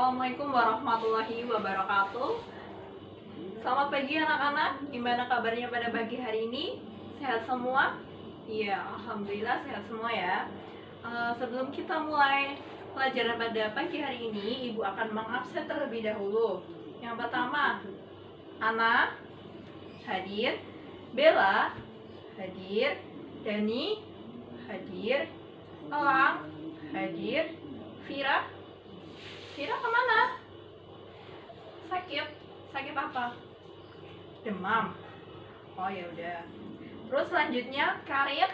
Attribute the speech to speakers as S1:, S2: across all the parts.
S1: Assalamualaikum warahmatullahi wabarakatuh. Selamat pagi anak-anak. Gimana kabarnya pada pagi hari ini? Sehat semua? Iya, alhamdulillah sehat semua ya. Sebelum kita mulai pelajaran pada pagi hari ini, Ibu akan mengabsen terlebih dahulu. Yang pertama, Ana hadir, Bella hadir, Dani hadir, Elang hadir, Vira kemana? Sakit apa? Demam. Oh ya udah. Terus selanjutnya Karin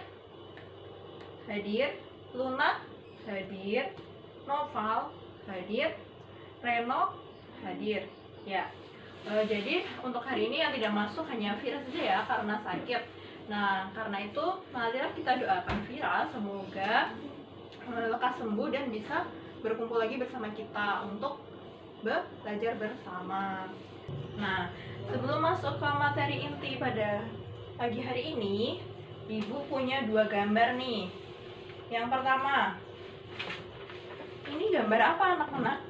S1: hadir, Luna hadir, Noval hadir, Reno hadir. Ya. Jadi untuk hari ini yang tidak masuk hanya Vira saja ya karena sakit. Nah karena itu marilah kita doakan Vira semoga lekas sembuh dan bisa berkumpul lagi bersama kita untuk belajar bersama. Nah, sebelum masuk ke materi inti pada pagi hari ini, Ibu punya dua gambar nih. Yang pertama, ini gambar apa anak-anak?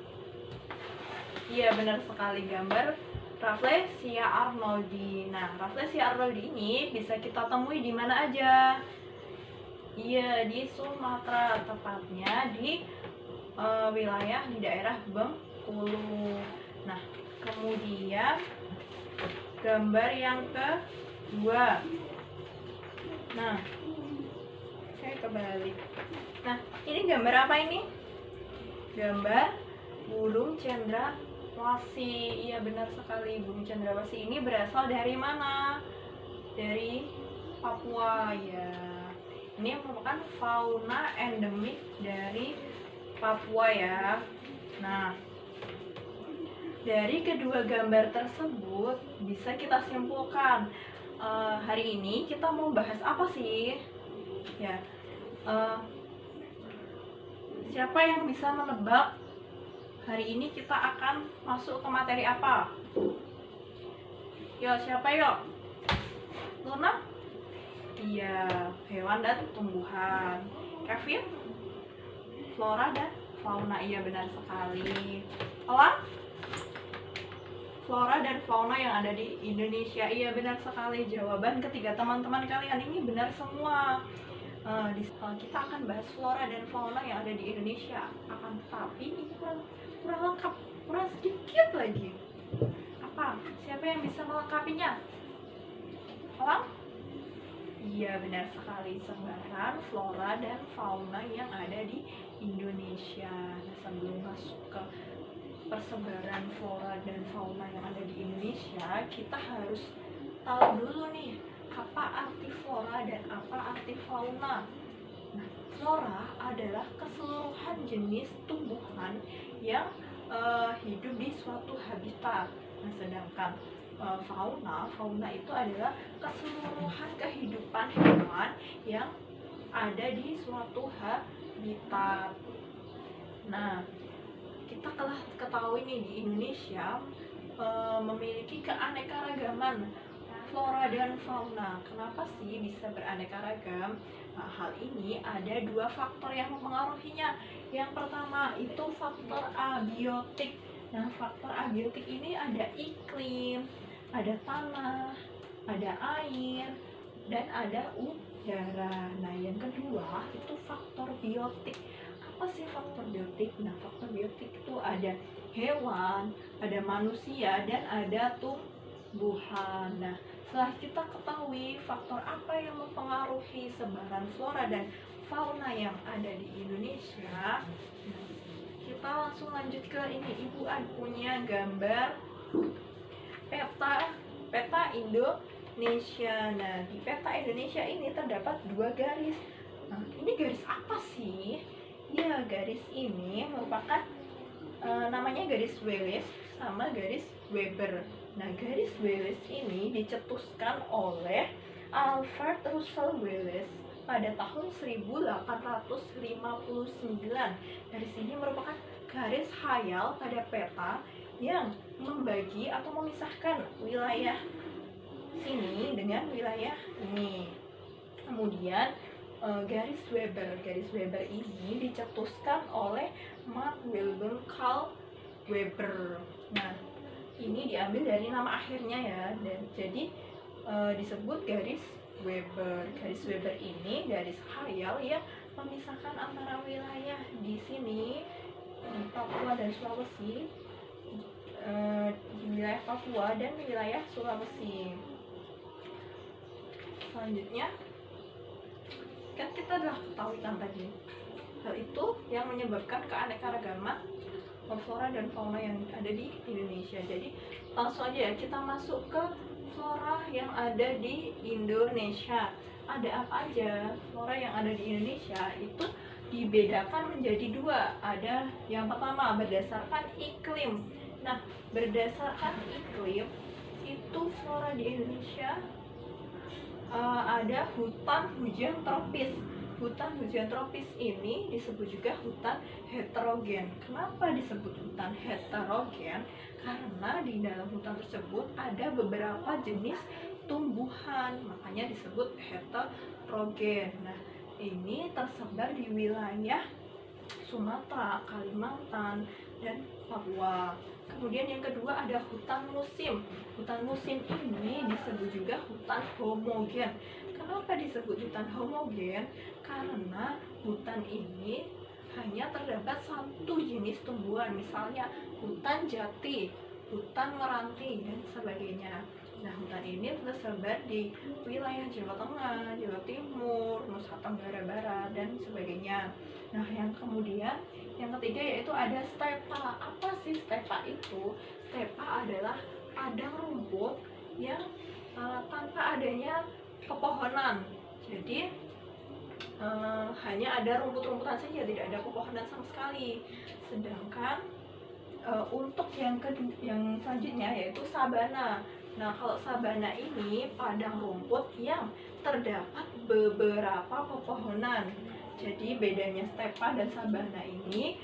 S1: Iya, benar sekali, gambar Rafflesia arnoldii. Nah, Rafflesia arnoldii ini bisa kita temui di mana aja? Iya, di Sumatera, tepatnya di wilayah di daerah Bengkulu. Nah, kemudian gambar yang kedua. Nah, saya kebalik. Nah, ini gambar apa ini? Gambar burung cendrawasih. Iya, benar sekali. Burung cendrawasih ini berasal dari mana? Dari Papua ya. Ini merupakan fauna endemik dari Papua ya. Nah, dari kedua gambar tersebut bisa kita simpulkan hari ini kita mau bahas apa sih? Ya, siapa yang bisa menebak hari ini kita akan masuk ke materi apa? Yo, siapa yo? Luna? Iya, hewan dan tumbuhan. Kevin? Flora dan fauna. Iya, benar sekali. Elang? Flora dan fauna yang ada di Indonesia. Iya, benar sekali. Jawaban ketiga teman-teman kalian ini benar semua. Kita akan bahas flora dan fauna yang ada di Indonesia. Akan tetapi ini kurang lengkap, kurang sedikit lagi. Apa? Siapa yang bisa melengkapinya? Elang? Iya, benar sekali. Sebaran flora dan fauna yang ada di Indonesia. Nah, sebelum masuk ke persebaran flora dan fauna yang ada di Indonesia, kita harus tahu dulu nih apa arti flora dan apa arti fauna. Nah, flora adalah keseluruhan jenis tumbuhan yang hidup di suatu habitat. Nah, sedangkan fauna itu adalah keseluruhan kehidupan hewan yang ada di suatu habitat. Nah, kita telah ketahui nih di Indonesia memiliki keanekaragaman flora dan fauna. Kenapa sih bisa beraneka ragam? Nah, hal ini ada dua faktor yang mempengaruhinya. Yang pertama itu faktor abiotik. Nah, faktor abiotik ini ada iklim, ada tanah, ada air, dan ada udara. Nah, yang kedua itu faktor biotik. Apa sih faktor biotik? Nah, faktor biotik itu ada hewan, ada manusia, dan ada tumbuhan. Nah, setelah kita ketahui faktor apa yang mempengaruhi sebaran flora dan fauna yang ada di Indonesia, kita langsung lanjut ke ini. Ibu punya gambar peta Indonesia. Nah, di peta Indonesia ini terdapat dua garis. Nah, ini garis apa sih? Ya, garis ini merupakan namanya garis Wallace sama garis Weber. Nah, garis Wallace ini dicetuskan oleh Alfred Russel Wallace pada tahun 1859. Garis ini merupakan garis khayal pada peta yang membagi atau memisahkan wilayah sini dengan wilayah ini. Kemudian garis Weber ini dicetuskan oleh Mark Wilhelm Carl Weber. Nah, ini diambil dari nama akhirnya ya, dan jadi disebut garis Weber. Garis Weber ini garis khayal yang memisahkan antara wilayah di sini di Papua dan Sulawesi, di wilayah Papua dan wilayah Sulawesi. Selanjutnya kan kita telah ketahui kan tadi hal itu yang menyebabkan keanekaragaman flora dan fauna yang ada di Indonesia. Jadi langsung aja ya kita masuk ke flora yang ada di Indonesia. Ada apa aja? Flora yang ada di Indonesia itu dibedakan menjadi dua. Ada yang pertama berdasarkan iklim. Nah, berdasarkan iklim itu flora di Indonesia ada hutan hujan tropis. Hutan hujan tropis ini disebut juga hutan heterogen. Kenapa disebut hutan heterogen? Karena di dalam hutan tersebut ada beberapa jenis tumbuhan, makanya disebut heterogen. Nah, ini tersebar di wilayah Sumatera, Kalimantan, dan Papua. Kemudian yang kedua ada hutan musim. Hutan musim ini disebut juga hutan homogen. Kenapa disebut hutan homogen? Karena hutan ini hanya terdapat satu jenis tumbuhan, misalnya hutan jati, hutan meranti, dan sebagainya. Nah, hutan ini tersebar di wilayah Jawa Tengah, Jawa Timur, Nusa Tenggara Barat, dan sebagainya. Nah, yang kemudian yang ketiga yaitu ada stepa. Apa sih stepa itu? Stepa adalah padang rumput yang tanpa adanya pepohonan. Jadi hanya ada rumput-rumputan saja, tidak ada pepohonan sama sekali. Sedangkan untuk yang selanjutnya yaitu sabana. Nah, kalau sabana ini padang rumput yang terdapat beberapa pepohonan. Jadi bedanya stepa dan sabana ini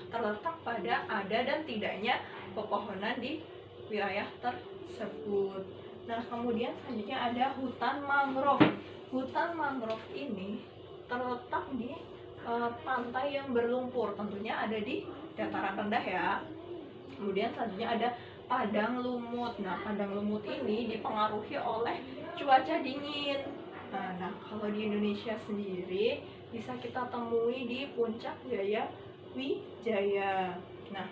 S1: terletak pada ada dan tidaknya pepohonan di wilayah tersebut. Nah, kemudian selanjutnya ada hutan mangrove. Hutan mangrove ini terletak di pantai yang berlumpur, tentunya ada di dataran rendah ya. Kemudian selanjutnya ada padang lumut. Nah, padang lumut ini dipengaruhi oleh cuaca dingin. Nah, kalau di Indonesia sendiri bisa kita temui di Puncak Jaya Wijaya. Nah,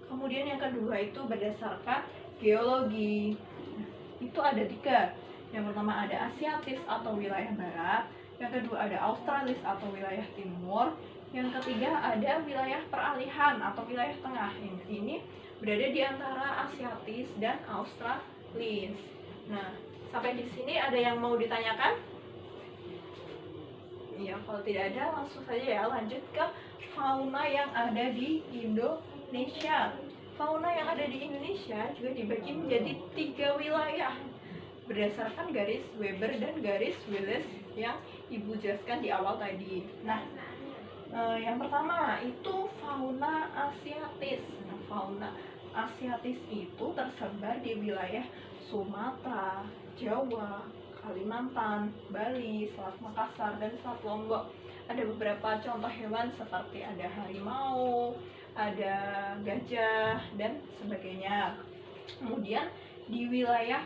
S1: kemudian yang kedua itu berdasarkan geologi. Nah, itu ada 3. Yang pertama ada Asiatis atau wilayah barat, yang kedua ada Australis atau wilayah timur, yang ketiga ada wilayah peralihan atau wilayah tengah. Ini berada di antara Asiatis dan Australis. Nah, sampai di sini ada yang mau ditanyakan? Ya, kalau tidak ada langsung saja ya lanjut ke fauna yang ada di Indonesia. Fauna yang ada di Indonesia juga dibagi menjadi 3 wilayah berdasarkan garis Weber dan garis Wallace yang Ibu jelaskan di awal tadi. Nah, yang pertama itu fauna Asiatis. Nah, fauna Asiatis itu tersebar di wilayah Sumatera, Jawa, Kalimantan, Bali, Selat Makassar, dan Selat Lombok. Ada beberapa contoh hewan seperti ada harimau, ada gajah, dan sebagainya. Kemudian di wilayah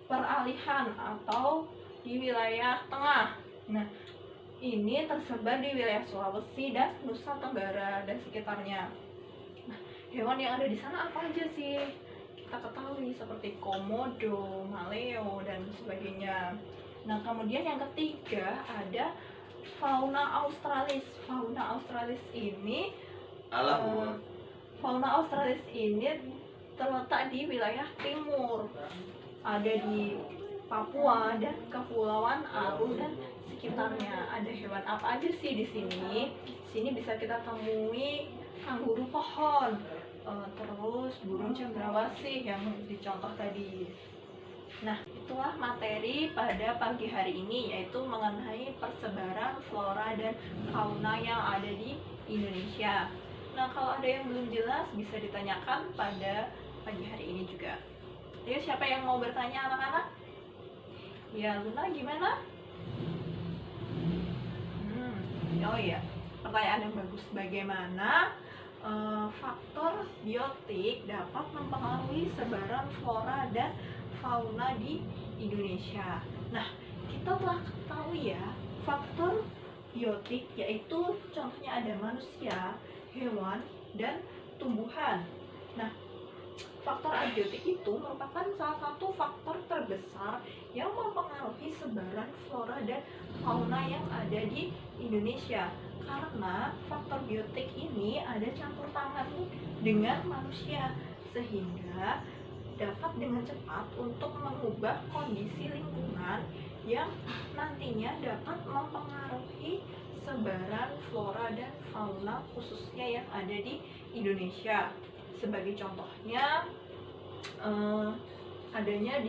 S1: peralihan atau di wilayah tengah. Nah, ini tersebar di wilayah Sulawesi dan Nusa Tenggara dan sekitarnya. Nah, hewan yang ada di sana apa aja sih? Kita ketahui seperti komodo, maleo, dan sebagainya. Nah, kemudian yang ketiga ada fauna Australis. Fauna Australis ini terletak di wilayah timur. Ada di Papua dan Kepulauan Aru dan sekitarnya. Ada hewan apa aja sih di sini? Di sini bisa kita temui kanguru pohon, terus burung cendrawasih yang dicontoh tadi. Nah, itulah materi pada pagi hari ini, yaitu mengenai persebaran flora dan fauna yang ada di Indonesia. Nah, kalau ada yang belum jelas bisa ditanyakan pada pagi hari ini juga. Ayo, siapa yang mau bertanya anak-anak? Ya, Luna gimana? Oh iya, pertanyaan yang bagus. Bagaimana faktor biotik dapat mempengaruhi sebaran flora dan fauna di Indonesia. Nah, kita telah tahu ya, faktor biotik yaitu contohnya ada manusia, hewan, dan tumbuhan. Nah, faktor abiotik itu merupakan salah satu faktor terbesar yang mempengaruhi sebaran flora dan fauna yang ada di Indonesia. Karena faktor biotik ini ada campur tangan dengan manusia, sehingga dapat dengan cepat untuk mengubah kondisi lingkungan yang nantinya dapat mempengaruhi sebaran flora dan fauna khususnya yang ada di Indonesia. Sebagai contohnya, adanya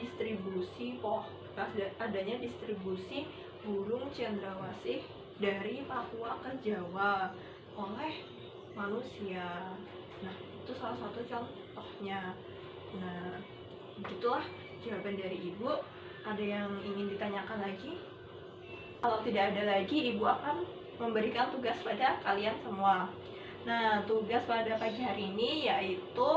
S1: distribusi burung cendrawasih dari Papua ke Jawa oleh manusia. Nah, itu salah satu contohnya. Nah, begitulah jawaban dari Ibu. Ada yang ingin ditanyakan lagi? Kalau tidak ada lagi, Ibu akan memberikan tugas pada kalian semua. Nah, tugas pada pagi hari ini yaitu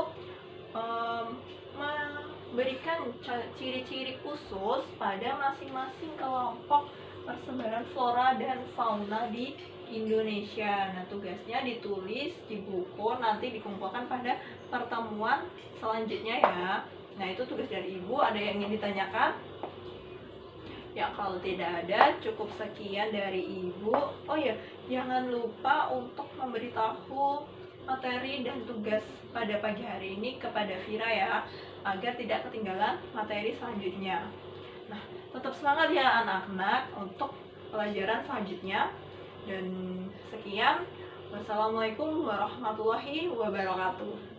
S1: memberikan ciri-ciri khusus pada masing-masing kelompok persebaran flora dan fauna di Indonesia. Nah, tugasnya ditulis di buku, nanti dikumpulkan pada pertemuan selanjutnya ya. Nah, itu tugas dari Ibu. Ada yang ingin ditanyakan? Ya, kalau tidak ada, cukup sekian dari Ibu. Oh ya, jangan lupa untuk memberitahu materi dan tugas pada pagi hari ini kepada Vira ya, agar tidak ketinggalan materi selanjutnya. Nah, tetap semangat ya anak-anak untuk pelajaran selanjutnya. Dan sekian, wassalamualaikum warahmatullahi wabarakatuh.